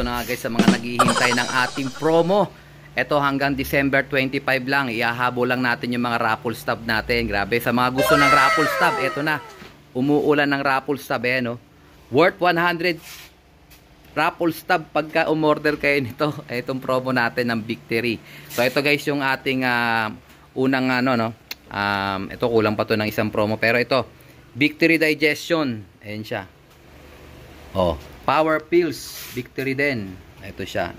ito na guys sa mga naghihintay ng ating promo. Ito hanggang December 25 lang. Ihahabol lang natin yung mga raffle stub natin. Grabe, sa mga gusto ng raffle stub, ito na. Umuulan ng raffle stub, no? Worth 100 raffle stub pagka umorder kayo nito. Itong promo natin ng Victory. So ito guys yung ating unang ito kulang pa to ng isang promo, pero ito Victory Digestion. Ayan siya. Oh, Power Pills, Victory din. Ito siya.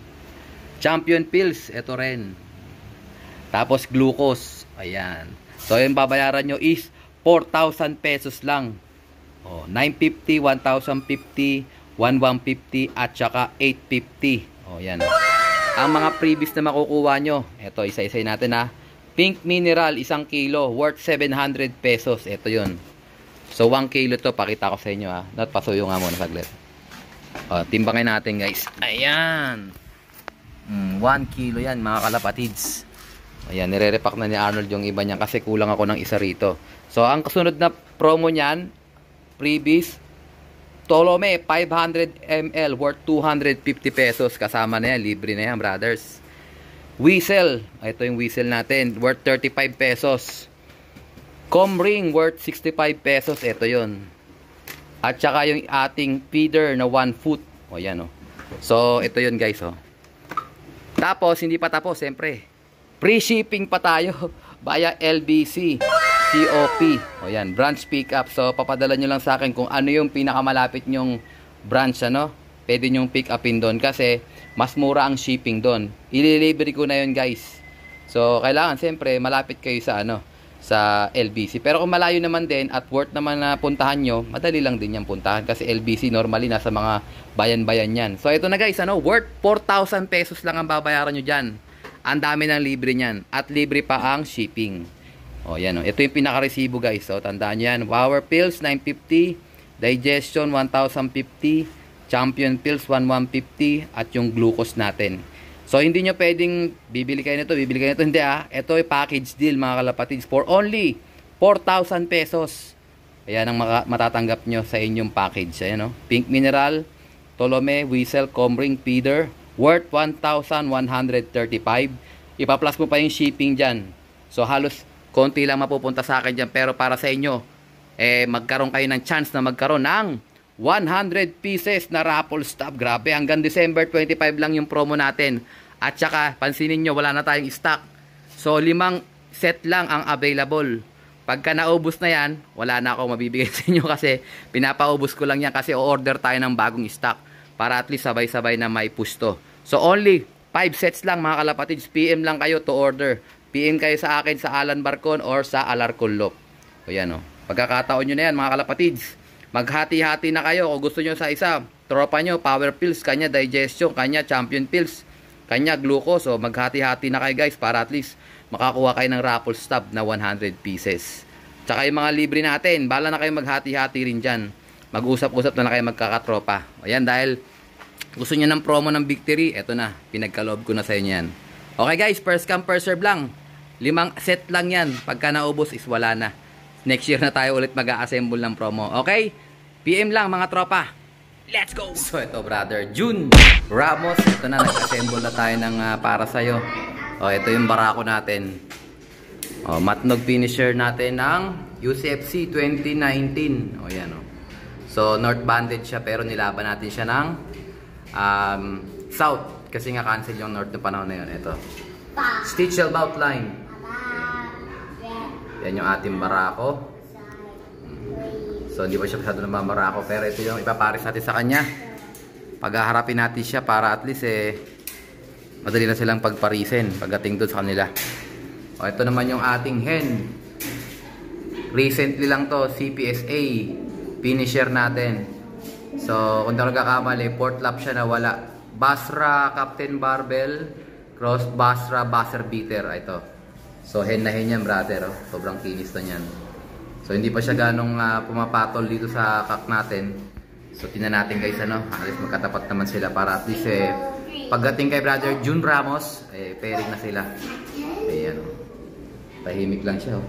Champion Pills, ito rin. Tapos glucose. Ayan. So yung babayaran nyo is 4,000 pesos lang. Oh, 950, 1,050, 1,150 at saka 850. Oh, yan. Ang mga previous na makukuha nyo, ito isa-isay natin ha. Pink Mineral, 1 kilo, worth 700 pesos. Ito yun. So 1 kilo to, pakita ko sa inyo ha. Pasuyo nga muna saglit. O, timbangin natin guys. Ayan. 1 kilo yan mga kalapatids. Ayan, nire-repack na ni Arnold yung iba niyan kasi kulang ako ng isa rito. So ang kasunod na promo niyan, previous, Tolome 500 ml worth 250 pesos. Kasama na yan, libre na yan brothers. Whistle, ito yung whistle natin, worth 35 pesos. Comring worth 65 pesos, ito yun. At saka yung ating feeder na 1 foot. O yan o. So ito yun guys o. Tapos hindi pa tapos, siyempre. Free shipping pa tayo via LBC COP. O yan, branch pickup. So papadala nyo lang sa akin kung ano yung pinakamalapit nyong branch, ano. Pwede nyong pick upin doon kasi mas mura ang shipping doon. I-delivery ko na yun guys. So kailangan siyempre malapit kayo sa sa LBC. Pero kung malayo naman din at worth naman na puntahan nyo, madali lang din yan puntahan kasi LBC normally nasa mga bayan-bayan yan. So ito na guys, worth 4,000 pesos lang ang babayaran nyo dyan. Ang dami ng libre nyan at libre pa ang shipping. O yan o, ito yung pinaka-resibo guys. So tandaan nyo yan, Power Pills 950, Digestion 1,050, Champion Pills 1,150 at yung glucose natin. So hindi nyo pwedeng bibili kayo nito, hindi ito ay package deal mga kalapatids for only 4,000 pesos. Ayan ang matatanggap nyo sa inyong package. Ayan o, Pink Mineral, Tolome, Whistle, Comring, Feeder worth 1,135. Ipa-plus mo pa yung shipping dyan. So halos konti lang mapupunta sa akin dyan, pero para sa inyo magkaroon kayo ng chance na magkaroon ng 100 pieces na raffle stub. Grabe, hanggang December 25 lang yung promo natin. At saka, pansinin nyo, wala na tayong stock. So, 5 set lang ang available. Pagka naubos na yan, wala na ako mabibigay sa inyo kasi pinapaubos ko lang yan kasi o-order tayo ng bagong stock para at least sabay-sabay na maipush to. So, only 5 sets lang mga kalapatids. PM lang kayo to order. PM kayo sa akin sa Alan Barcon or sa Alarcon Loop. O yan o. Pagkakataon nyo na yan mga kalapatids. Maghati-hati na kayo kung gusto nyo sa isa. Tropa nyo, Power Pills, kanya Digestion, kanya Champion Pills, kanya Glucose. So maghati-hati na kayo guys para at least makakuha kayo ng raffle stub na 100 pieces. Tsaka yung mga libre natin, bala na kayo maghati-hati rin dyan. Mag-usap-usap na kayo magkakatropa. Ayan, dahil gusto nyo ng promo ng Victory, eto na, pinagkaloob ko na sa inyo yan. Okay guys, first come first serve lang. 5 set lang yan. Pagka naubos is wala na. Next year na tayo ulit mag-a-assemble ng promo. Okay? PM lang mga tropa. Let's go! So ito brother, June Ramos. Ito na, nag-assemble na tayo ng para sa'yo. O, ito yung barako natin. O, matnog finisher natin ng UCFC 2019. O, yan o. So, north banded siya pero nilaban natin siya ng south. Kasi nga cancel yung north na panahon na yun. Ito. Stitch about line. Yan yung ating barako. So hindi pa siya masyado naman barako, pero ito yung ipapares natin sa kanya. Paghaharapin natin siya para at least madali na silang pagparisin pagdating doon sa kanila. O ito naman yung ating hen. Recently lang to, CPSA finisher natin. So kung talaga kamali, port lap siya na wala. Basra Captain Barbell Cross Basra Buzzer Beater. Ito. So hen na hen yan brother, oh. Sobrang kinis na yan. So hindi pa siya ganong pumapatol dito sa kak natin. So tingnan natin guys, alis magkatapat naman sila para at least pagdating kay brother June Ramos, pairing na sila. Ayan, oh. Tahimik lang siya, oh.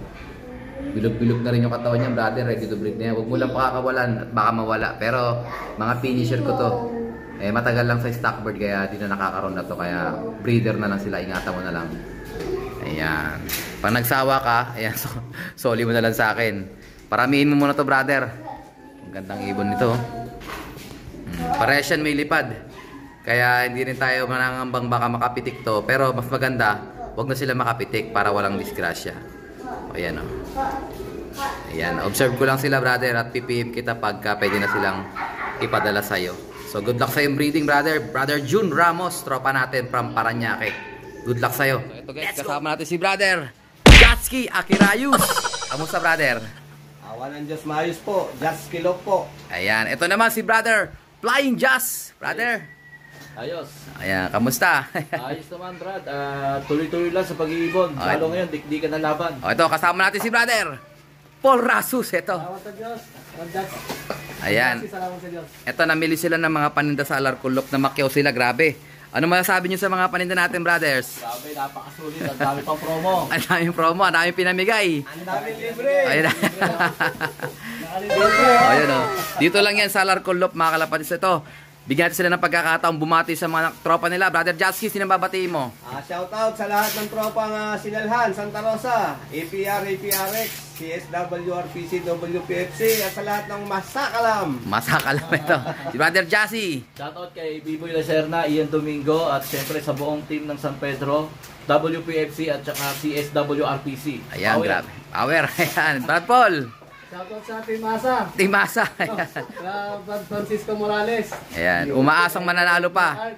Bilog-bilog na rin yung katawan niya brother, ready to break na yan. Huwag mo lang pakakawalan at baka mawala. Pero mga finisher ko to. Eh matagal lang sa stock bird kaya di na nakakaroon na to, kaya breeder na lang sila, ingatan mo na lang. Ayan. Pag nagsawa ka, ayan, soli mo na lang sa akin. Paramihin mo muna to, brother. Ang gandang ibon nito. Parehas yan may lipad. Kaya hindi rin tayo manangambang baka makapitik to, pero mas maganda, wag na sila makapitik para walang disgrasya. Ayan o. Ayan, observe ko lang sila, brother, at pipihip kita pagka pwede na silang ipadala sa'yo. So good luck sa iyong breeding, brother. Brother June Ramos, tropa natin from Paranaque. Good luck sa'yo. So ito guys, kasama natin si brother Jatski Akirayus. Kamusta, brother? Awan ng Diyos maayos po. Jatski Lop po. Ayan, ito naman si brother Flying Jazz. Brother, Ayos. ayan, kamusta? Ayos naman, Brad. Tuloy-tuloy lang sa pag-iibon. Okay. Lalo ngayon, dikdikan na laban. O ito, kasama natin si brother Paul Rasus. Ito. Salamat sa Diyos. Ayan. Salamat sa Diyos. Ito, namili sila ng mga paninda sa Alarcolop na makyaw sila. Grabe. Ano masasabi nyo sa mga paninda natin, brothers? Sabi, napakasulit. Ang dami pang promo. Ang daming promo, ang daming pinamigay. Ang daming libre. Ayan. Ayan o. Dito lang yan sa Alarcolop, mga kalapatis. Ito, bigyan natin sila ng pagkakataong bumati sa mga tropa nila. Brother Jatski, sinong babatiin mo? Shoutout sa lahat ng tropang Sinalhan, Santa Rosa, APR, APRX, CSW, RPC, WPFC, at sa lahat ng Masakalam. Masakalam ito. Si Brother Jassy. Shoutout kay Biboy Lacerna, Ian Domingo, at syempre sa buong team ng San Pedro, WPFC at saka CSW, RPC. Ayan, grabe. Power. Ayan. Brad Paul. Shoutout sa Timasa. Timasa. Ayan. Brad Francisco Morales. Ayan. Umaasang mananalo pa.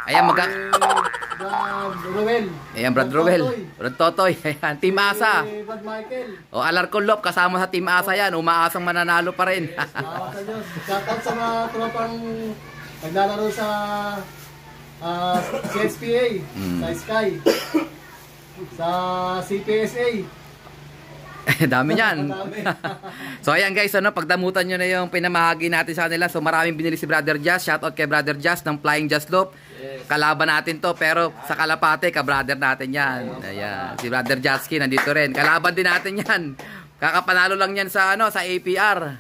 Ayan, Brad Ruel. Ayan, Brad Ruel. Brad Totoy. Ayan, Team Asa. Brad Michael. O, Alarcolop, kasama sa Team Asa yan. Umaasang mananalo pa rin. Salamat sa Diyos. Shoutout sa mga tropang naglalaro sa CSPA, sa Sky, sa CPSA. Dami yan. So ayan guys, ano, pagdamutan nyo na yung pinamahagi natin sa kanila. So maraming binili si Brother Jazz. Shoutout kay Brother Jazz ng Flying Jazz Loop. Kalaban natin to, pero sa Kalapate, ka-brother natin yan. Ayan, si Brother Jazzki nandito rin. Kalaban din natin yan. Kakapanalo lang yan sa ano, sa APR.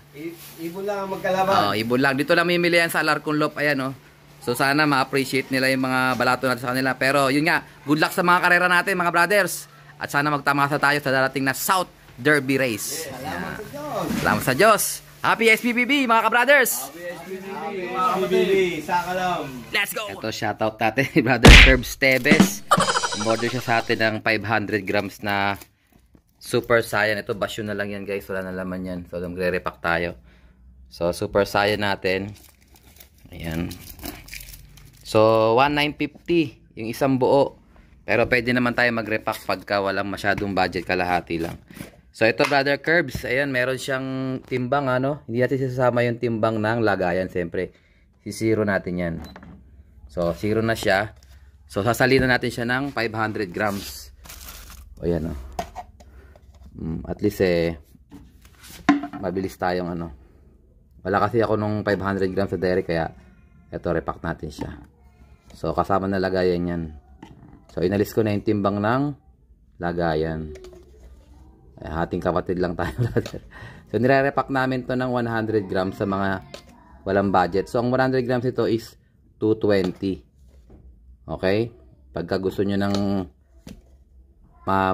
Ibon lang ang magkalaban. Oh, ibon lang. Dito lang mimili yan sa Alarcolop. Ayan, oh. So sana ma-appreciate nila yung mga balato natin sa kanila. Pero yun nga, good luck sa mga karera natin, mga brothers. At sana magtamasa tayo sa darating na South Derby Race. Salamat sa Diyos. Salamat sa Diyos. Happy SPBB, mga ka-brothers. Bibili, sakalam. Let's go! Ito, shoutout natin ni Brother Curbs Tebes. Umorder siya sa atin ng 500 grams na Super Saiyan. Ito, basyo na lang yan guys. Wala na laman yan. So, magre-repack tayo. So, Super Saiyan natin. Ayan. So, 1,950 yung isang buo. Pero pwede naman tayo mag-repack pagka walang masyadong budget, kalahati lang. So ito Brother Curbs, ayan, meron siyang timbang, ano. Hindi natin sasama yung timbang ng lagayan, siyempre. Si-zero natin yan. So 0 na siya. So sasalina natin siya ng 500 grams. O yan, oh. At least mabilis tayong ano. Wala kasi ako nung 500 grams sa dairy, kaya ito, repack natin siya. So kasama na lagayan yan. So inalis ko na yung timbang ng lagayan. Ay, hating kapatid lang tayo. So nire-repack namin to ng 100 grams sa mga walang budget. So ang 100 grams ito is 220. Okay? Pagka gusto nyo ng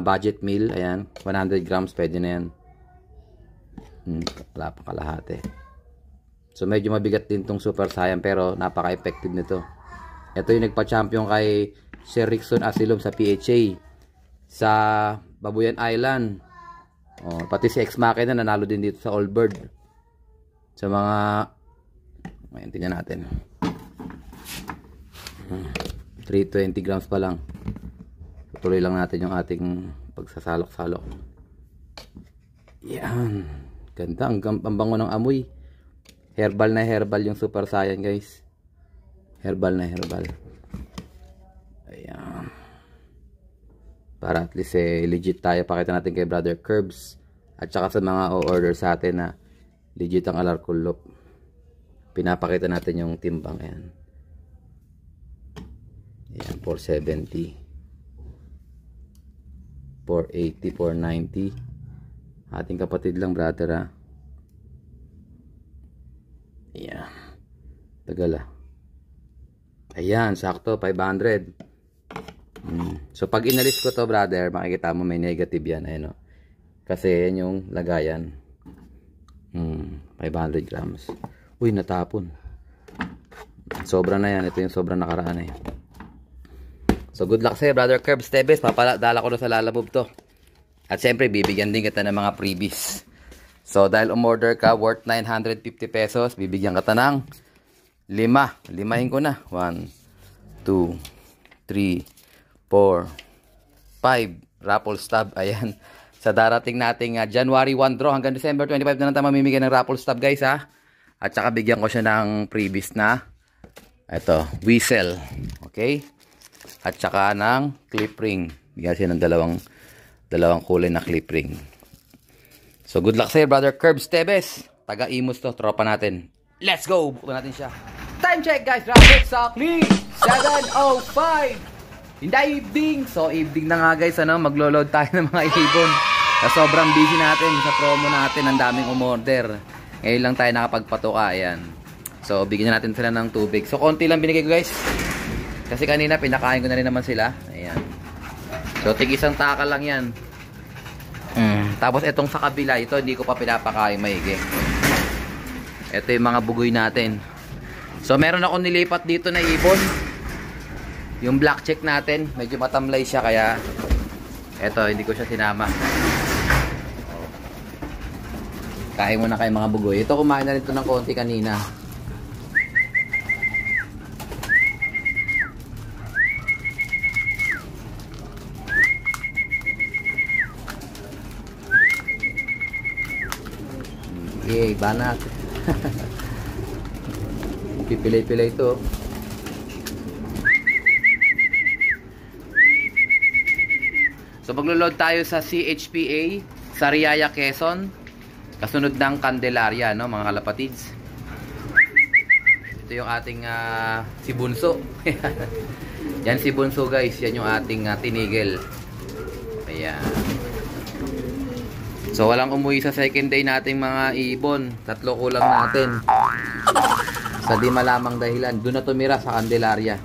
budget meal, ayan, 100 grams pwede na yan. Wala pa kalahati. So medyo mabigat din tong Super Saiyan, pero napaka-effective nito. Ito yung nagpa-champion kay Sir Rickson Asilom sa PHA sa Babuyan Island. Oh, pati si Ex Machina nanalo din dito sa Allbird. Sa mga, ngayon tingnan natin. 320 grams pa lang. Tuloy lang natin yung ating pagsasalok-salok. Yan. Ganda. Ang bango ng amoy. Herbal na herbal yung Super Saiyan guys. Herbal na herbal. Ayan. Para at least legit tayo. Pakita natin kay Brother Curbs. At saka sa mga o-order sa atin na legit ang Alarcolop. Pinapakita natin yung timbang. Ayan. Ayan. 470. 480. 490. Ating kapatid lang brother ha. Ayan. Tagal ah. Ayan, sakto, 500. So, pag inalis ko to, brother, makikita mo may negative yan. Ayan, o. Kasi yan yung lagayan. 500 grams. Uy, natapon. Sobra na yan. Ito yung sobrang nakaraan eh. So, good luck sa'yo, brother Curbs Tebes. Papadala ko na sa Lalamove to. At syempre, bibigyan din kita ng mga freebies. So, dahil umorder ka worth 950 pesos, bibigyan kita ng 5. Limahin ko na. 1, 2, 3, 4, 5. Raffle stub. Ayan. Sa darating nating January 1 draw hanggang December 25 na lang tayo mamimigay ng raffle stub, guys, ha. At saka bigyan ko siya ng freebies na ito, whistle. Okay? At saka ng clip ring. Bigyan siya ng dalawang kulay na clip ring. So, good luck sa'yo, brother Curbs Tebes. Taga-Imus to, tropa natin. Let's go! Bukunin natin siya. Time check, guys. Right, exactly 7:05 in the evening. So, evening na nga, guys. Ano, maglo-load tayo ng mga ibon. Sobrang busy natin sa promo natin. Ang daming umorder. Ngayon lang tayo nakapagpatuka. Ayan. So, bigyan natin sila ng tubig. So, konti lang binigay ko, guys. Kasi kanina, pinakain ko na rin naman sila. Ayan. So, tig-isang taka lang yan. Tapos, itong sa kabila, ito, hindi ko pa pinapakain maigi. Ito yung mga bugoy natin. So, meron ako nilipat dito na ibon. Yung black check natin, medyo matamlay siya, kaya eto, hindi ko siya sinama. Kain muna kayo mga bugoy. Ito, kumain na rin ito ng konti kanina. Yay, banat. Pipilay-pilay ito. So, maglo-load tayo sa CHPA, Sariaya, Quezon. Kasunod ng Candelaria, no, mga kalapatids. Ito yung ating si Bunso. Yan si Bunso, guys. Yan yung ating tinigil. Ayan. So, walang umuwi sa second day nating mga ibon. 3 kulang natin. Sa di malamang dahilan. Doon na tumira sa Candelaria.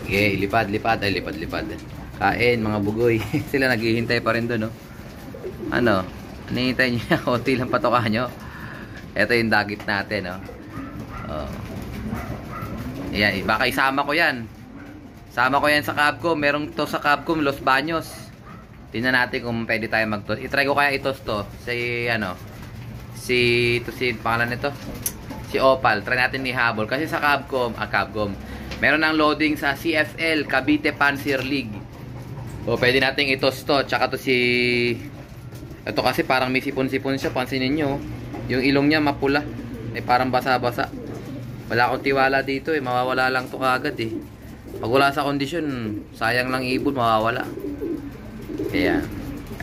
Okay, lipad. Ay, lipad. Kain, mga bugoy. Sila naghihintay pa rin doon, no? Ano? Hinihintay nyo yan. Kunti lang patoka nyo. Ito yung dagit natin, no? Oh. Ayan, baka isama ko yan. Sama ko yan sa Cabcom. Merong to sa Cabcom, Los Baños. Tingnan natin kung pwede tayo mag-toss. I-try ko kaya itos to. Si, pangalan nito? Si Opal. Try natin ni Habol. Kasi sa Cabcom, meron ng loading sa CFL, Cavite Panzer League. O, pwede natin itos to. Tsaka to si... Ito kasi parang may sipon-sipon siya. Pansinin nyo. Yung ilong niya mapula. Parang basa-basa. Wala akong tiwala dito eh. Mawawala lang to kagad eh. Pag wala sa kondisyon, sayang lang ibon, mawawala. Kaya,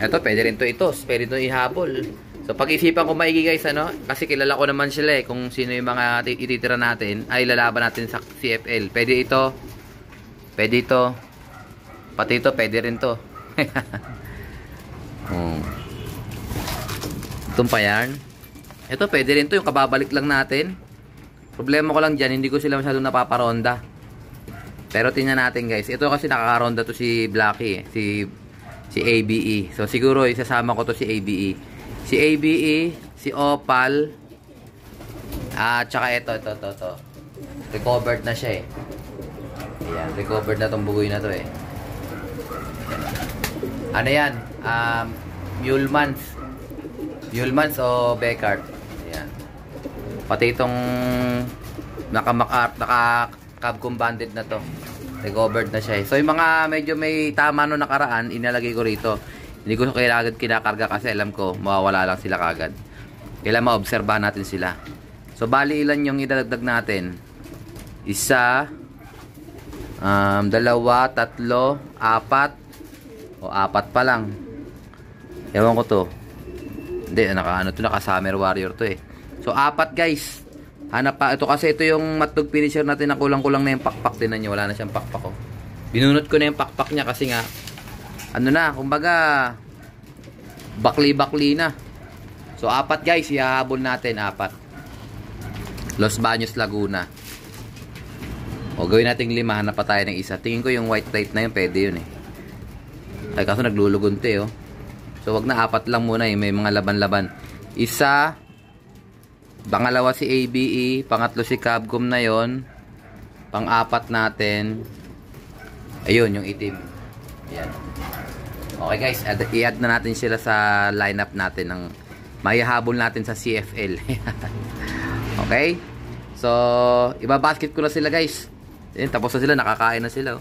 eto, pwede rin to itos. Pwede to ihabol. So, pag-isipan ko maigi, guys, ano? Kasi kilala ko naman sila eh. Kung sino yung mga ititira natin, ay lalaban natin sa CFL. Pwede ito. Pwede ito. Pati ito, pwede rin to. Itong pa yan. Ito, pwede rin to. Yung kababalik lang natin. Problema ko lang dyan, hindi ko sila masyadong napaparonda. Pero tingnan natin, guys. Ito kasi nakakaronda to si Blacky eh. Si ABE. So, siguro isasama ko to si ABE. Si ABE, si Opal, tsaka ito. Recovered na siya eh. Ayan, recovered na tong bugoy na to eh. Ano yan? Mulemans o Beckart. Ayan. Pati itong naka-Cabcom banded na to. Recovered na siya eh. So, yung mga medyo may tama no nakaraan, inalagay ko rito. Hindi ko kailangan kinakarga kasi alam ko mawawala lang sila kagad. Kailangan maobserbahan natin sila. So, bali ilan yung idadagdag natin? 1, 2, 3, 4. O, 4 pa lang. Ewan ko to. Hindi, naka-Summer Warrior to eh. So, 4 guys. Hanap pa. Ito kasi ito yung matug finisher natin na kulang-kulang na yung pakpak. Tinan nyo, wala na siyang pakpak. Oh. Binunot ko na yung pakpak niya kasi nga ano na, kumbaga bakli-bakli na. So 4 guys, ihahabol natin 4. Los Baños, Laguna. O gawin natin 5, hanap pa tayo ng isa. Tingin ko yung white plate na yun, pwede yun eh. Ay kaso naglulugunti oh. So wag na, 4 lang muna eh, may mga laban-laban. Isa, pangalawa si ABE, pangatlo si Capcom na yon, pang-4 natin. Ayun, yung itim. Ayan. Okay guys, i-add na natin sila sa lineup natin ng mahihabol natin sa CFL. Okay? So, ibabasket ko na sila guys. Ayan, tapos na sila, nakakain na sila.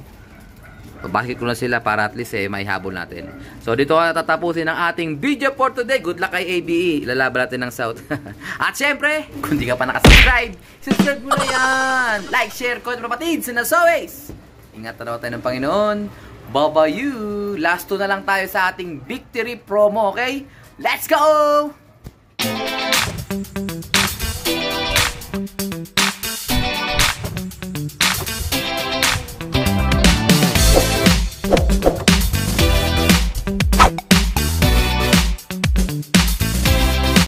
Ibabasket ko na sila para at least maihabol natin. So, dito na tatapusin ang ating video for today. Good luck kay ABE. Ilalaban natin ng South. At syempre, kung di ka pa nakasubscribe, subscribe mo na yan. Like, share, comment, kapatids. And as always, ingat na daw tayo ng Panginoon. Bye-bye. Last 2 na lang tayo sa ating victory promo, okay? Let's go!